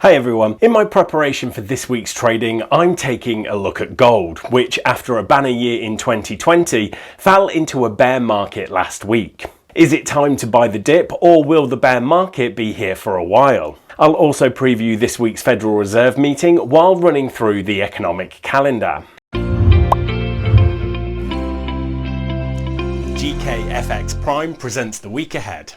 Hi everyone, in my preparation for this week's trading, I'm taking a look at gold, which after a banner year in 2020, fell into a bear market last week. Is it time to buy the dip, or will the bear market be here for a while? I'll also preview this week's Federal Reserve meeting while running through the economic calendar. GKFX Prime presents the week ahead.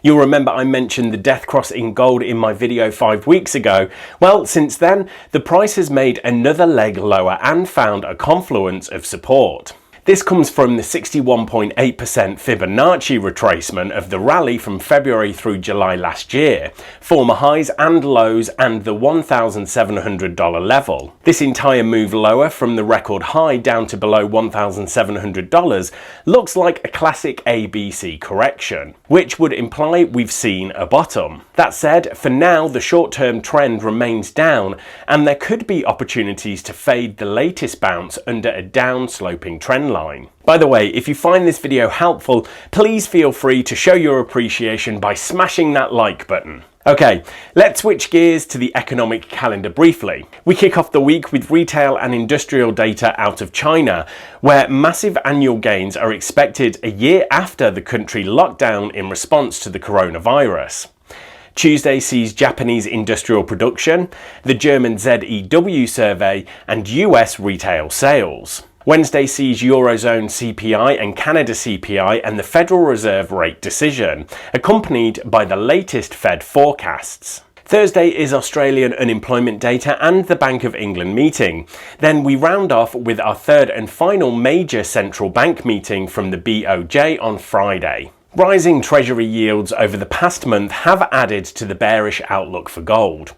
You'll remember I mentioned the death cross in gold in my video 5 weeks ago. Well, since then, the price has made another leg lower and found a confluence of support. This comes from the 61.8% Fibonacci retracement of the rally from February through July last year, former highs and lows and the $1,700 level. This entire move lower from the record high down to below $1,700 looks like a classic ABC correction, which would imply we've seen a bottom. That said, for now the short-term trend remains down and there could be opportunities to fade the latest bounce under a down-sloping trend line. By the way, if you find this video helpful, please feel free to show your appreciation by smashing that like button. Okay, let's switch gears to the economic calendar briefly. We kick off the week with retail and industrial data out of China, where massive annual gains are expected a year after the country locked down in response to the coronavirus. Tuesday sees Japanese industrial production, the German ZEW survey, and US retail sales. Wednesday sees Eurozone CPI and Canada CPI and the Federal Reserve rate decision, accompanied by the latest Fed forecasts. Thursday is Australian unemployment data and the Bank of England meeting. Then we round off with our third and final major central bank meeting from the BOJ on Friday. Rising Treasury yields over the past month have added to the bearish outlook for gold.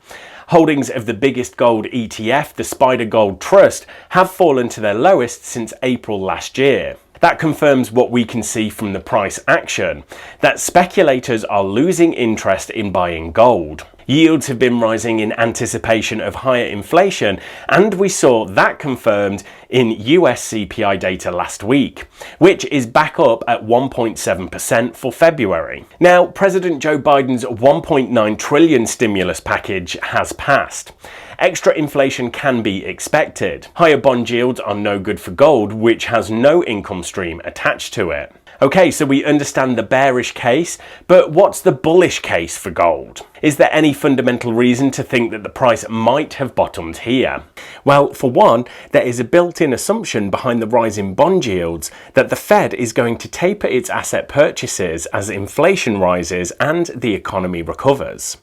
Holdings of the biggest gold ETF, the Spider Gold Trust, have fallen to their lowest since April last year. That confirms what we can see from the price action, that speculators are losing interest in buying gold. Yields have been rising in anticipation of higher inflation, and we saw that confirmed in US CPI data last week, which is back up at 1.7% for February. Now, President Joe Biden's $1.9 trillion stimulus package has passed. Extra inflation can be expected. Higher bond yields are no good for gold, which has no income stream attached to it. Okay, so we understand the bearish case, but what's the bullish case for gold? Is there any fundamental reason to think that the price might have bottomed here? Well, for one, there is a built-in assumption behind the rise in bond yields that the Fed is going to taper its asset purchases as inflation rises and the economy recovers.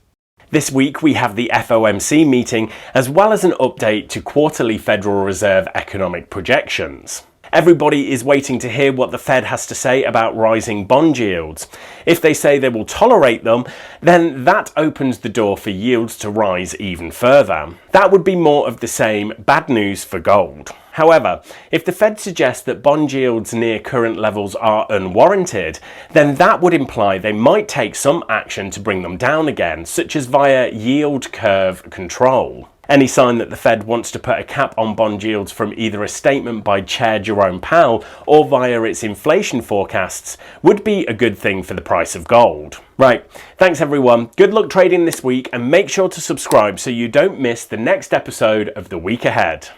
This week we have the FOMC meeting as well as an update to quarterly Federal Reserve economic projections. Everybody is waiting to hear what the Fed has to say about rising bond yields. If they say they will tolerate them, then that opens the door for yields to rise even further. That would be more of the same bad news for gold. However, if the Fed suggests that bond yields near current levels are unwarranted, then that would imply they might take some action to bring them down again, such as via yield curve control. Any sign that the Fed wants to put a cap on bond yields from either a statement by Chair Jerome Powell or via its inflation forecasts would be a good thing for the price of gold. Right, thanks everyone, good luck trading this week and make sure to subscribe so you don't miss the next episode of The Week Ahead.